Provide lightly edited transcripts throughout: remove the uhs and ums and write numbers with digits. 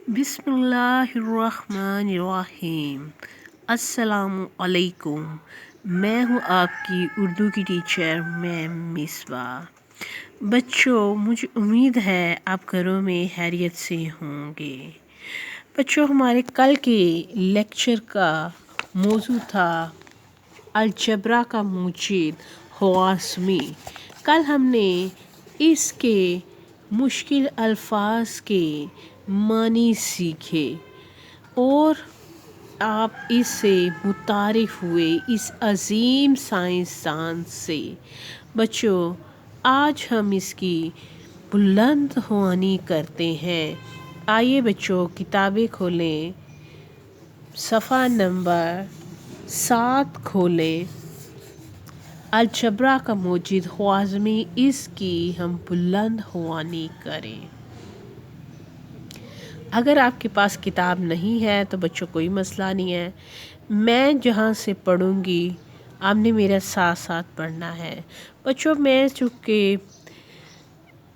بسم اللہ الرحمن الرحیم۔ السلام علیکم۔ میں ہوں آپ کی اردو کی ٹیچر میم مصباح۔ بچوں، مجھے امید ہے آپ گھروں میں خیریت سے ہوں گے۔ بچوں، ہمارے کل کے لیکچر کا موضوع تھا الجبرا کا موجد خوارزمی۔ کل ہم نے اس کے مشکل الفاظ کے معنی سیکھے اور آپ اس سے متعارف ہوئے اس عظیم سائنسدان سے۔ بچوں، آج ہم اس کی بلند خوانی کرتے ہیں۔ آئیے بچوں، کتابیں کھولیں، صفحہ نمبر 7 کھولیں۔ الجبرا کا موجد خوارزمی، اس کی ہم بلند خوانی کریں۔ اگر آپ کے پاس کتاب نہیں ہے تو بچوں کوئی مسئلہ نہیں ہے، میں جہاں سے پڑھوں گی آپ نے میرے ساتھ ساتھ پڑھنا ہے۔ بچوں، میں چونکہ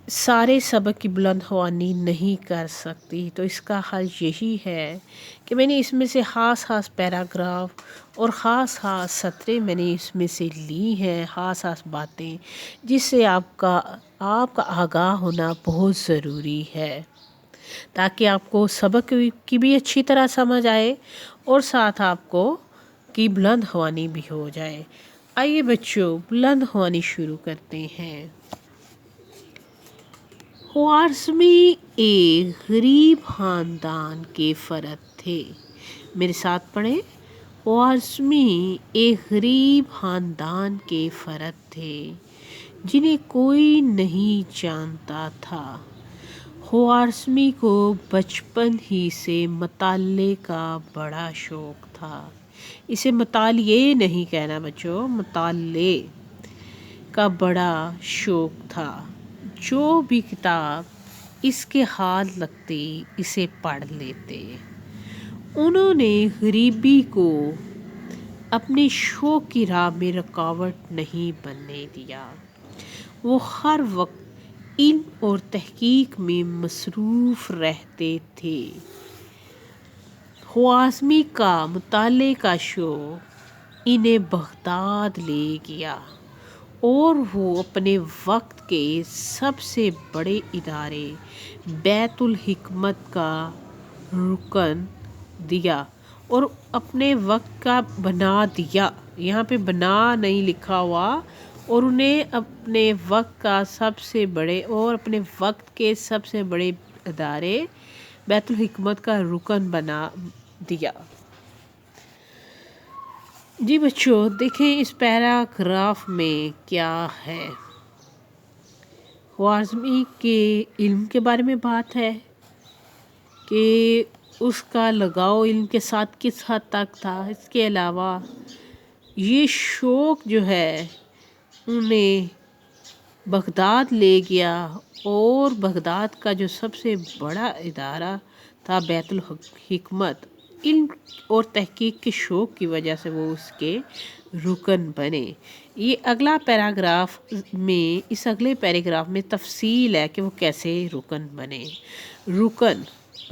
سارے سبق کی بلند خوانی نہیں کر سکتی تو اس کا حل یہی ہے کہ میں نے اس میں سے خاص پیراگراف اور خاص سطریں میں نے اس میں سے لی ہیں، خاص باتیں جس سے آپ کا آگاہ ہونا بہت ضروری ہے، تاکہ آپ کو سبق کی بھی اچھی طرح سمجھ آئے اور ساتھ آپ کو کی بلند خوانی بھی ہو جائے۔ آئیے بچوں، بلند خوانی شروع کرتے ہیں۔ خوارزمی ایک غریب خاندان کے فرد تھے۔ میرے ساتھ پڑھیں۔ خوارزمی ایک غریب خاندان کے فرد تھے جنہیں کوئی نہیں جانتا تھا۔ خوارزمی کو بچپن ہی سے مطالعے کا بڑا شوق تھا۔ اسے مطالعے نہیں کہنا بچوں، مطالعے کا بڑا شوق تھا۔ جو بھی کتاب اس کے ہاتھ لگتی اسے پڑھ لیتے۔ انہوں نے غریبی کو اپنے شوق کی راہ میں رکاوٹ نہیں بننے دیا۔ وہ ہر وقت علم اور تحقیق میں مصروف رہتے تھے۔ خوارزمی کا مطالعے کا شوق انہیں بغداد لے گیا اور وہ اپنے وقت کے سب سے بڑے ادارے بیت الحکمت کا رکن دیا اور اپنے وقت کا بنا دیا۔ یہاں پہ بنا نہیں لکھا ہوا، اور انہیں اپنے وقت کا سب سے بڑے ادارے بیت الحکمت کا رکن بنا دیا۔ جی بچوں، دیکھیں اس پیراگراف میں کیا ہے۔ خوارزمی کے علم کے بارے میں بات ہے کہ اس کا لگاؤ علم کے ساتھ کس حد تک تھا۔ اس کے علاوہ یہ شوق جو ہے انہیں بغداد لے گیا اور بغداد کا جو سب سے بڑا ادارہ تھا بیت الحکمت، علم اور تحقیق کے شوق کی وجہ سے وہ اس کے رکن بنے۔ یہ اگلا پیراگراف میں، اس اگلے پیراگراف میں تفصیل ہے کہ وہ کیسے رکن بنے۔ رکن،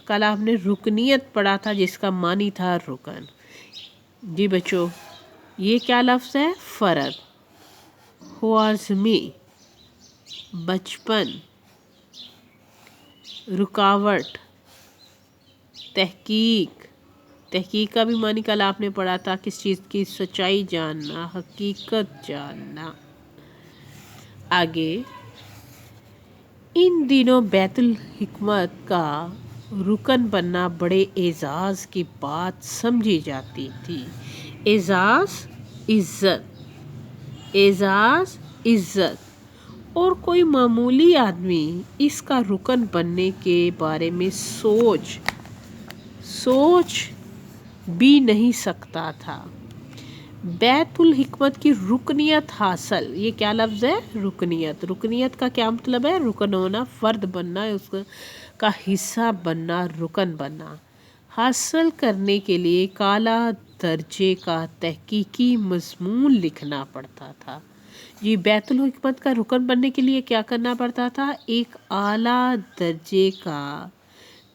کل آپ نے رکنیت پڑھا تھا جس کا معنی تھا رکن۔ جی بچوں، یہ کیا لفظ ہے؟ فرد۔ خوارزمی، بچپن، رکاوٹ، تحقیق کا بھی معنی کل آپ نے پڑھا تھا، کس چیز کی سچائی جاننا، حقیقت جاننا۔ آگے، ان دنوں بیت الحکمت کا رکن بننا بڑے اعزاز کی بات سمجھی جاتی تھی۔ اعزاز، عزت، اور کوئی معمولی آدمی اس کا رکن بننے کے بارے میں سوچ بھی نہیں سکتا تھا۔ بیت الحکمت کی رکنیت حاصل، یہ کیا لفظ ہے؟ رکنیت کا کیا مطلب ہے؟ رکن ہونا، فرد بننا، اس کا حصہ بننا، رکن بننا۔ حاصل کرنے کے لیے اعلیٰ درجے کا تحقیقی مضمون لکھنا پڑتا تھا۔ یہ بیت الحکمت کا رکن بننے کے لیے کیا کرنا پڑتا تھا؟ ایک اعلیٰ درجے کا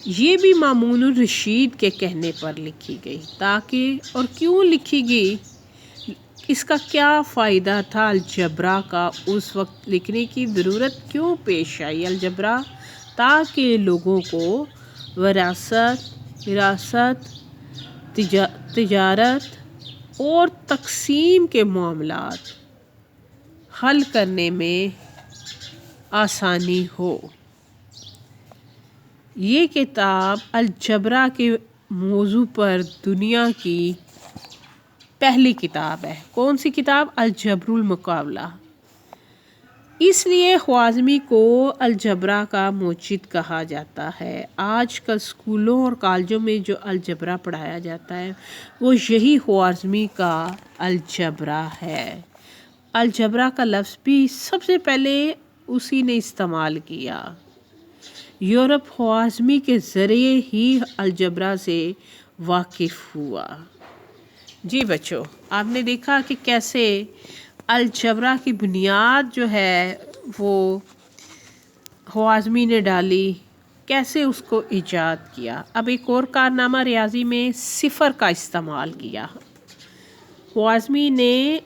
یہ بھی مامون الرشید کے کہنے پر لکھی گئی۔ تاکہ اور کیوں لکھی گئی، اس کا کیا فائدہ تھا الجبرا کا، اس وقت لکھنے کی ضرورت کیوں پیش آئی الجبرا؟ تاکہ لوگوں کو وراثت، تجارت اور تقسیم کے معاملات حل کرنے میں آسانی ہو۔ یہ کتاب الجبرا کے موضوع پر دنیا کی پہلی کتاب ہے۔ کون سی کتاب؟ الجبر المقابلہ۔ اس لیے خوارزمی کو الجبرا کا موجد کہا جاتا ہے۔ آج کل اسکولوں اور کالجوں میں جو الجبرا پڑھایا جاتا ہے وہ یہی خوارزمی کا الجبرا ہے۔ الجبرا کا لفظ بھی سب سے پہلے اسی نے استعمال کیا۔ یورپ خوارزمی کے ذریعے ہی الجبرا سے واقف ہوا۔ جی بچوں، آپ نے دیکھا کہ کیسے الجبرا کی بنیاد جو ہے وہ خوارزمی نے ڈالی، کیسے اس کو ایجاد کیا۔ اب ایک اور کارنامہ، ریاضی میں صفر کا استعمال کیا۔ خوارزمی نے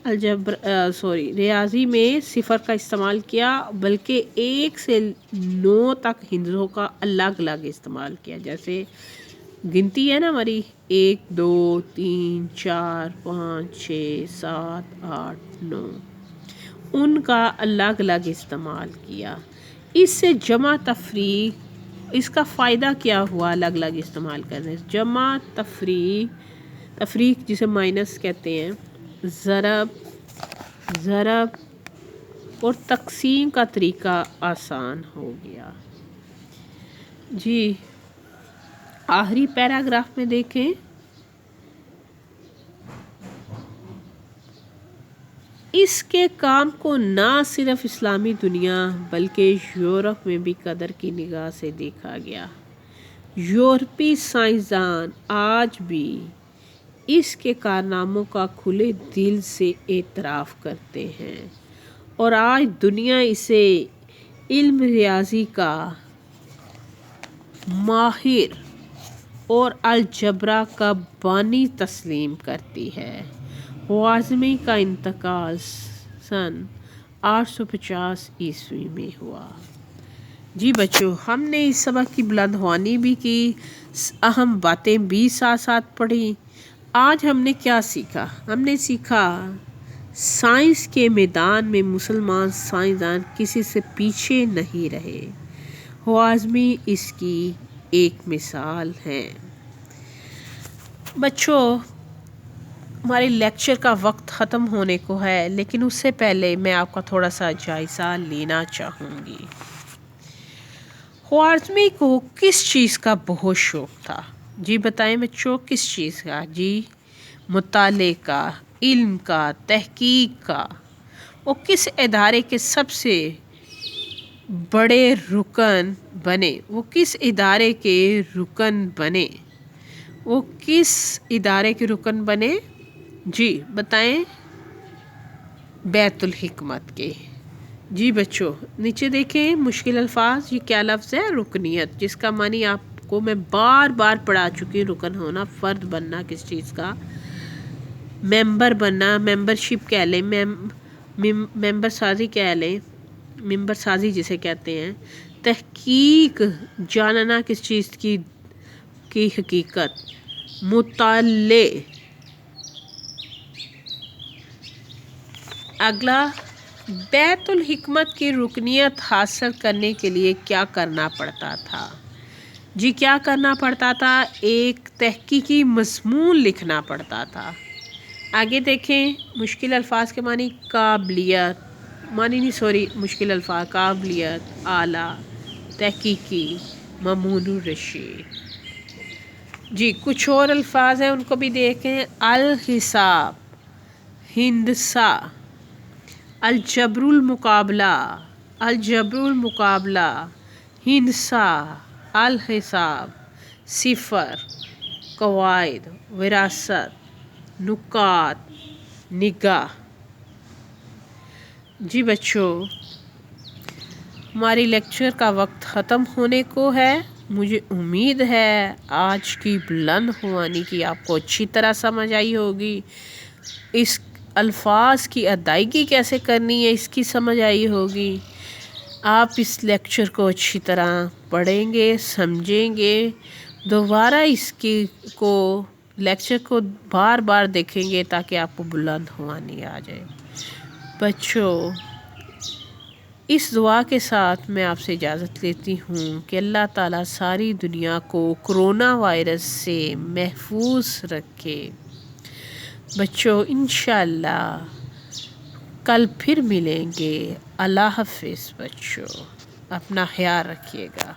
ریاضی میں صفر کا استعمال کیا، بلکہ 1 سے 9 تک ہندسوں کا الگ الگ استعمال کیا۔ جیسے گنتی ہے نا ہماری، 1 2 3 4 5 6 7 8 9، ان کا الگ الگ استعمال کیا۔ اس سے جمع تفریق، اس کا فائدہ کیا ہوا الگ الگ استعمال کرنے سے؟ جمع تفریق جسے مائنس کہتے ہیں، ضرب اور تقسیم کا طریقہ آسان ہو گیا۔ جی آخری پیراگراف میں دیکھیں، اس کے کام کو نہ صرف اسلامی دنیا بلکہ یورپ میں بھی قدر کی نگاہ سے دیکھا گیا۔ یورپی سائنسدان آج بھی اس کے کارناموں کا کھلے دل سے اعتراف کرتے ہیں، اور آج دنیا اسے علم ریاضی کا ماہر اور الجبرا کا بانی تسلیم کرتی ہے۔ خوارزمی کا انتقال سن 850 عیسوی میں ہوا۔ جی بچوں، ہم نے اس سبق کی بلند خوانی بھی کی، اہم باتیں بھی ساتھ ساتھ پڑھی۔ آج ہم نے کیا سیکھا؟ ہم نے سیکھا سائنس کے میدان میں مسلمان سائنسدان کسی سے پیچھے نہیں رہے۔ خوارزمی اس کی ایک مثال ہے۔ بچوں، ہمارے لیکچر کا وقت ختم ہونے کو ہے، لیکن اس سے پہلے میں آپ کا تھوڑا سا جائزہ لینا چاہوں گی۔ خوارزمی کو کس چیز کا بہت شوق تھا؟ جی بتائیں بچوں، کس چیز کا؟ جی مطالعے کا، علم کا، تحقیق کا۔ وہ کس ادارے کے سب سے بڑے رکن بنے؟ وہ کس ادارے کے رکن بنے؟ وہ کس ادارے کے رکن بنے؟ جی بتائیں، بیت الحکمت کے۔ جی بچوں، نیچے دیکھیں مشکل الفاظ، یہ کیا لفظ ہے؟ رکنیت، جس کا معنی آپ کو میں بار بار پڑھا چکی ہوں۔ رکن ہونا، فرد بننا کس چیز کا، ممبر بننا، ممبرشپ کہہ لیں، ممبر سازی کہہ لیں، ممبر سازی جسے کہتے ہیں۔ تحقیق، جاننا کس چیز کی حقیقت، مطالعے۔ اگلا، بیت الحکمت کی رکنیت حاصل کرنے کے لیے کیا کرنا پڑتا تھا؟ جی کیا کرنا پڑتا تھا؟ ایک تحقیقی مضمون لکھنا پڑتا تھا۔ آگے دیکھیں، مشکل الفاظ کے معنی مشکل الفاظ، قابلیت، اعلیٰ، تحقیقی، مامون الرشید۔ جی کچھ اور الفاظ ہیں، ان کو بھی دیکھیں۔ الحساب، ہندسہ، الجبر المقابلہ، ہندسہ، الحساب، صفر، قواعد، وراثت، نکات، نگاہ۔ جی بچوں، ہماری لیکچر کا وقت ختم ہونے کو ہے۔ مجھے امید ہے آج کی بلند خوانی کی آپ کو اچھی طرح سمجھ آئی ہوگی، اس الفاظ کی ادائیگی کیسے کرنی ہے اس کی سمجھ آئی ہوگی۔ آپ اس لیکچر کو اچھی طرح پڑھیں گے، سمجھیں گے، دوبارہ اس لیکچر کو بار بار دیکھیں گے تاکہ آپ کو بلند خوانی آ جائے۔ بچوں، اس دعا کے ساتھ میں آپ سے اجازت لیتی ہوں کہ اللہ تعالیٰ ساری دنیا کو کرونا وائرس سے محفوظ رکھے۔ بچوں انشاءاللہ کل پھر ملیں گے۔ اللہ حافظ بچوں، اپنا خیال رکھیے گا۔